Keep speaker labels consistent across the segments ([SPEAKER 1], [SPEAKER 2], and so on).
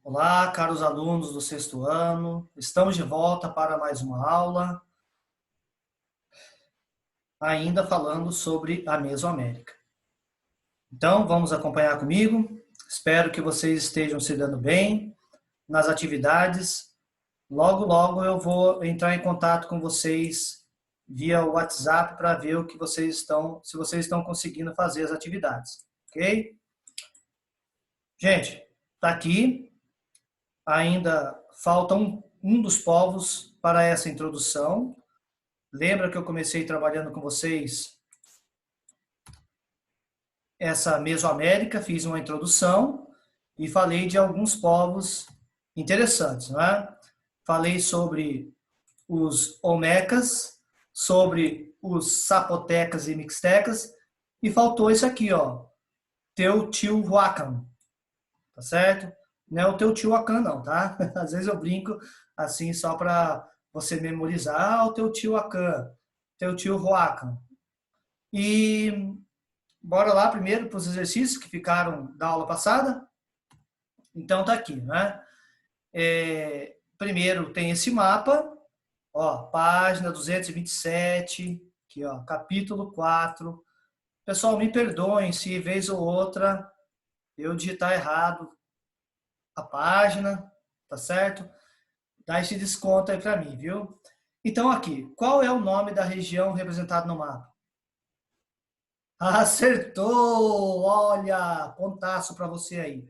[SPEAKER 1] Olá, caros alunos do sexto ano. Estamos de volta para mais uma aula, ainda falando sobre a Mesoamérica. Então, vamos acompanhar comigo. Espero que vocês estejam se dando bem nas atividades. Logo, logo eu vou entrar em contato com vocês via WhatsApp para ver o que vocês estão, se vocês estão conseguindo fazer as atividades, ok? Gente, está aqui. Ainda falta um dos povos para essa introdução. Lembra que eu comecei trabalhando com vocês essa Mesoamérica, fiz uma introdução e falei de alguns povos interessantes, não é? Falei sobre os Olmecas, sobre os Zapotecas e Mixtecas e faltou isso aqui, ó, Teotihuacan, tá certo? Não é o Teotihuacan não, tá? Às vezes eu brinco assim só para você memorizar, o Teotihuacan, Teotihuacan. E bora lá primeiro para os exercícios que ficaram da aula passada. Então tá aqui, né? Primeiro tem esse mapa, ó, página 227, aqui ó, capítulo 4. Pessoal, me perdoem se vez ou outra eu digitar errado a página, tá certo? Dá esse desconto aí para mim, viu? Então aqui, qual é o nome da região representada no mapa? Acertou! Olha, pontaço para você aí.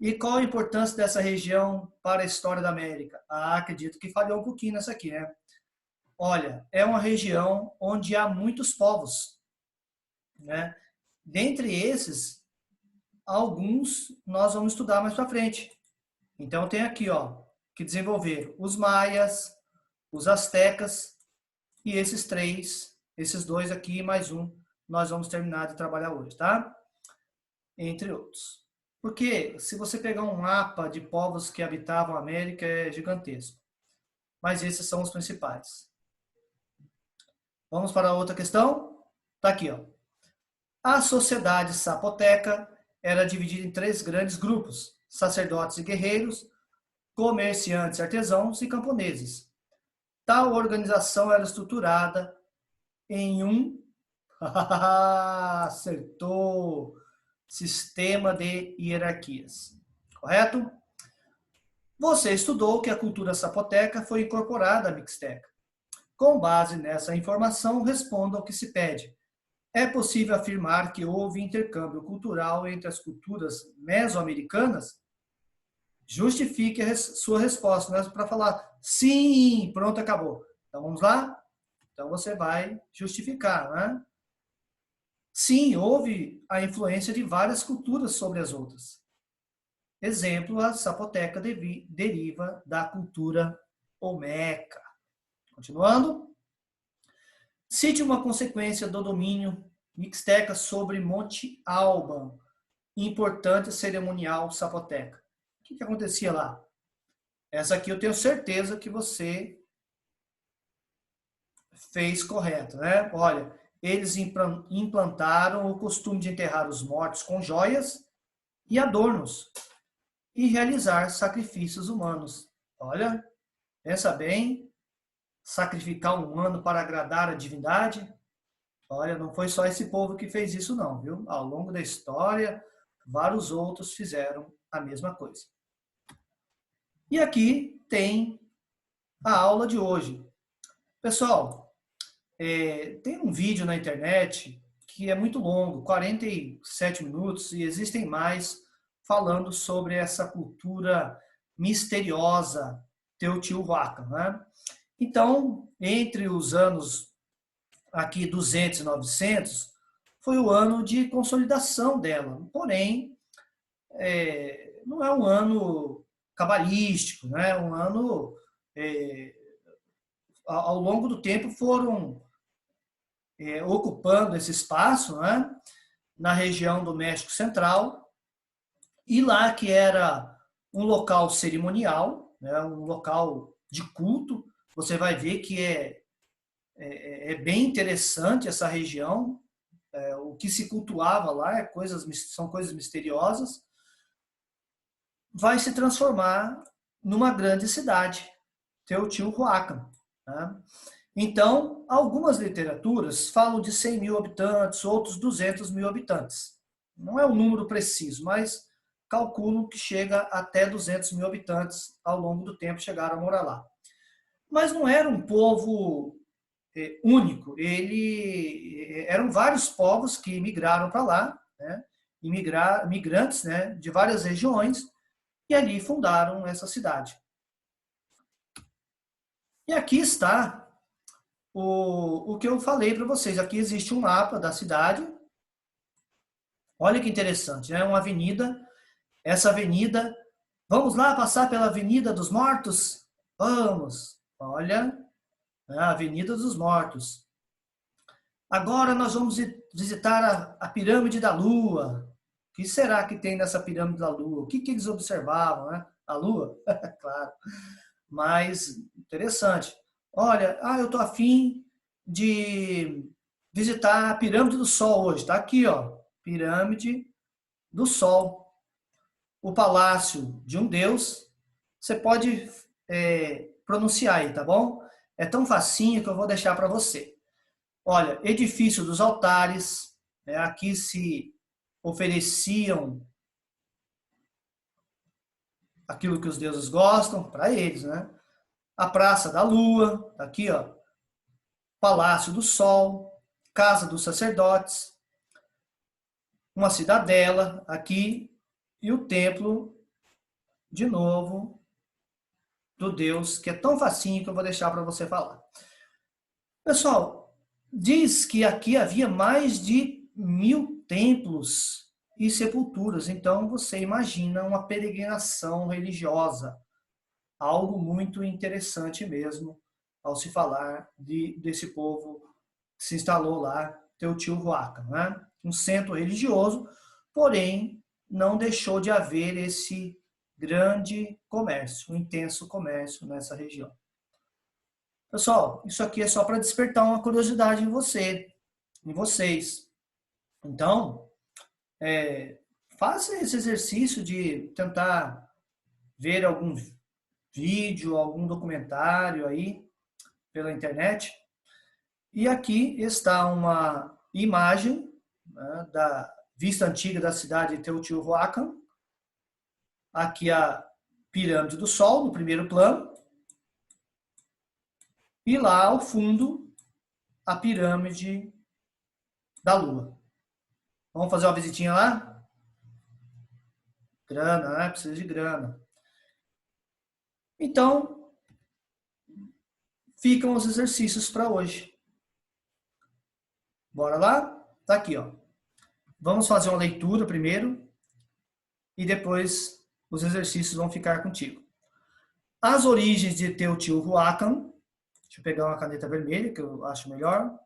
[SPEAKER 1] E qual a importância dessa região para a história da América? Acredito que falhou um pouquinho nessa aqui, né? Olha, é uma região onde há muitos povos, né? Dentre esses, alguns nós vamos estudar mais para frente. Então tem aqui, ó, que desenvolver os maias, os astecas e esses dois aqui mais um, nós vamos terminar de trabalhar hoje, tá? Entre outros. Porque se você pegar um mapa de povos que habitavam a América, é gigantesco. Mas esses são os principais. Vamos para outra questão? Tá aqui, ó. A sociedade zapoteca era dividida em 3 grandes grupos: sacerdotes e guerreiros, comerciantes, artesãos e camponeses. Tal organização era estruturada em um acertou, sistema de hierarquias. Correto? Você estudou que a cultura zapoteca foi incorporada à mixteca. Com base nessa informação, responda ao que se pede. É possível afirmar que houve intercâmbio cultural entre as culturas mesoamericanas? Justifique a sua resposta, não é para falar sim, pronto, acabou. Então vamos lá? Então você vai justificar, né? Sim, houve a influência de várias culturas sobre as outras. Exemplo, a zapoteca deriva da cultura olmeca. Continuando. Cite uma consequência do domínio mixteca sobre Monte Alban, importante cerimonial zapoteca. O que acontecia lá? Essa aqui eu tenho certeza que você fez correto, né? Olha, eles implantaram o costume de enterrar os mortos com joias e adornos e realizar sacrifícios humanos. Olha, pensa bem, sacrificar um humano para agradar a divindade. Olha, não foi só esse povo que fez isso não, viu? Ao longo da história, vários outros fizeram a mesma coisa. E aqui tem a aula de hoje. Pessoal, tem um vídeo na internet que é muito longo, 47 minutos, e existem mais falando sobre essa cultura misteriosa Teotihuacan, né? Então, entre os anos aqui 200 e 900, foi o ano de consolidação dela. Porém, não é um ano cabalístico, né? Um ano, ao longo do tempo, foram ocupando esse espaço, né? Na região do México Central, e lá que era um local cerimonial, né? Um local de culto, você vai ver que é bem interessante essa região. O que se cultuava lá são coisas misteriosas. vai se transformar numa grande cidade, Teotihuacan. Tá? Então, algumas literaturas falam de 100 mil habitantes, outros 200 mil habitantes. Não é um número preciso, mas calculo que chega até 200 mil habitantes ao longo do tempo chegaram a morar lá. Mas não era um povo único, eram vários povos que migraram para lá, né? Migrantes, né, de várias regiões, e ali fundaram essa cidade. E aqui está o que eu falei para vocês. Aqui existe um mapa da cidade. Olha que interessante, né? Uma avenida. Essa avenida, vamos lá passar pela Avenida dos Mortos? Vamos. Olha, a Avenida dos Mortos. Agora nós vamos visitar a Pirâmide da Lua. O que será que tem nessa Pirâmide da Lua? O que eles observavam, né? A Lua? Claro. Mas interessante. Olha, eu estou afim de visitar a Pirâmide do Sol hoje. Está aqui, ó, Pirâmide do Sol. O palácio de um deus. Você pode pronunciar aí, tá bom? É tão facinho que eu vou deixar para você. Olha, edifício dos altares. Aqui se ofereciam aquilo que os deuses gostam para eles, né? A Praça da Lua, tá aqui, ó. Palácio do Sol, Casa dos Sacerdotes, uma cidadela aqui e o templo, de novo, do Deus, que é tão facinho que eu vou deixar para você falar. Pessoal, diz que aqui havia mais de 1000 templos e sepulturas, então você imagina uma peregrinação religiosa, algo muito interessante mesmo, ao se falar desse povo que se instalou lá, Teotihuacan, né? Um centro religioso, porém não deixou de haver esse grande comércio, um intenso comércio nessa região. Pessoal, isso aqui é só para despertar uma curiosidade em vocês. Então, faça esse exercício de tentar ver algum vídeo, algum documentário aí pela internet. E aqui está uma imagem, né, da vista antiga da cidade de Teotihuacan. Aqui a Pirâmide do Sol, no primeiro plano. E lá ao fundo, a Pirâmide da Lua. Vamos fazer uma visitinha lá? Grana, né? Precisa de grana. Então, ficam os exercícios para hoje. Bora lá? Tá aqui, ó. Vamos fazer uma leitura primeiro e depois os exercícios vão ficar contigo. As origens de Teotihuacan. Deixa eu pegar uma caneta vermelha, que eu acho melhor.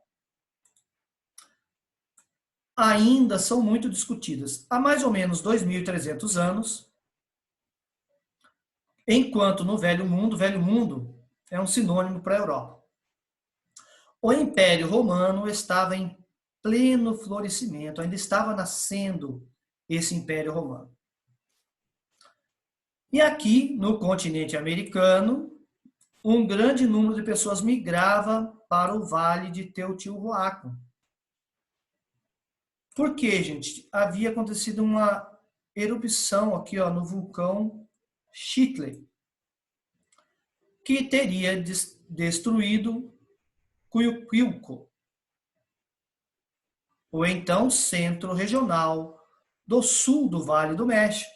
[SPEAKER 1] Ainda são muito discutidas. Há mais ou menos 2.300 anos, enquanto no Velho Mundo é um sinônimo para a Europa. O Império Romano estava em pleno florescimento, ainda estava nascendo esse Império Romano. E aqui, no continente americano, um grande número de pessoas migrava para o Vale de Teotihuacan. Por quê, gente? Havia acontecido uma erupção aqui, ó, no vulcão Chitle, que teria destruído Cuyuquilco, o então centro regional do sul do Vale do México.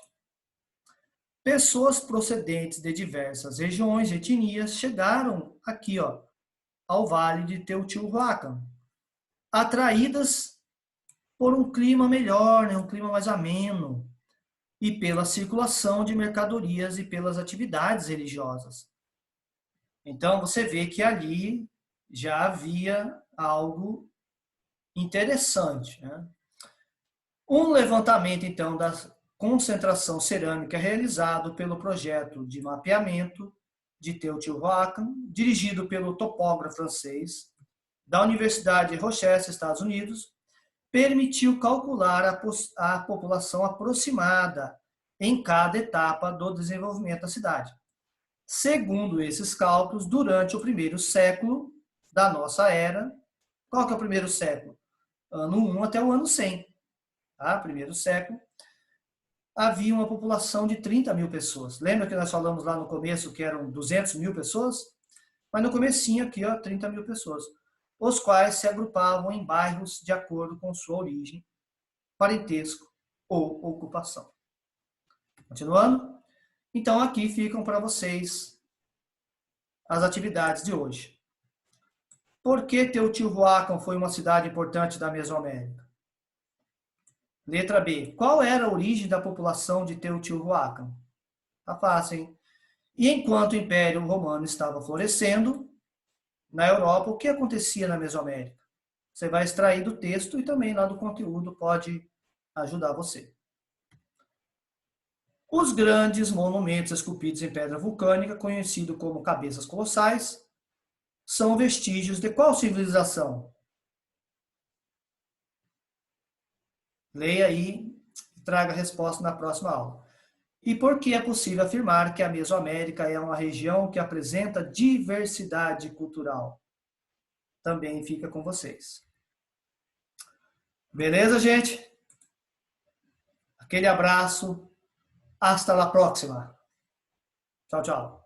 [SPEAKER 1] Pessoas procedentes de diversas regiões e etnias chegaram aqui, ó, ao Vale de Teotihuacan, atraídas por um clima melhor, né, um clima mais ameno, e pela circulação de mercadorias e pelas atividades religiosas. Então, você vê que ali já havia algo interessante, né? Um levantamento, então, da concentração cerâmica realizado pelo projeto de mapeamento de Teotihuacan, dirigido pelo topógrafo francês da Universidade de Rochester, Estados Unidos, permitiu calcular a população aproximada em cada etapa do desenvolvimento da cidade. Segundo esses cálculos, durante o primeiro século da nossa era, qual que é o primeiro século? Ano 1 até o ano 100, tá? Primeiro século, havia uma população de 30 mil pessoas. Lembra que nós falamos lá no começo que eram 200 mil pessoas? Mas no comecinho aqui, ó, 30 mil pessoas, os quais se agrupavam em bairros de acordo com sua origem, parentesco ou ocupação. Continuando? Então aqui ficam para vocês as atividades de hoje. Por que Teotihuacan foi uma cidade importante da Mesoamérica? Letra B. Qual era a origem da população de Teotihuacan? Tá fácil, hein? E enquanto o Império Romano estava florescendo na Europa, o que acontecia na Mesoamérica? Você vai extrair do texto e também lá do conteúdo pode ajudar você. Os grandes monumentos esculpidos em pedra vulcânica, conhecidos como cabeças colossais, são vestígios de qual civilização? Leia aí e traga a resposta na próxima aula. E por que é possível afirmar que a Mesoamérica é uma região que apresenta diversidade cultural? Também fica com vocês. Beleza, gente? Aquele abraço. Hasta la próxima. Tchau, tchau.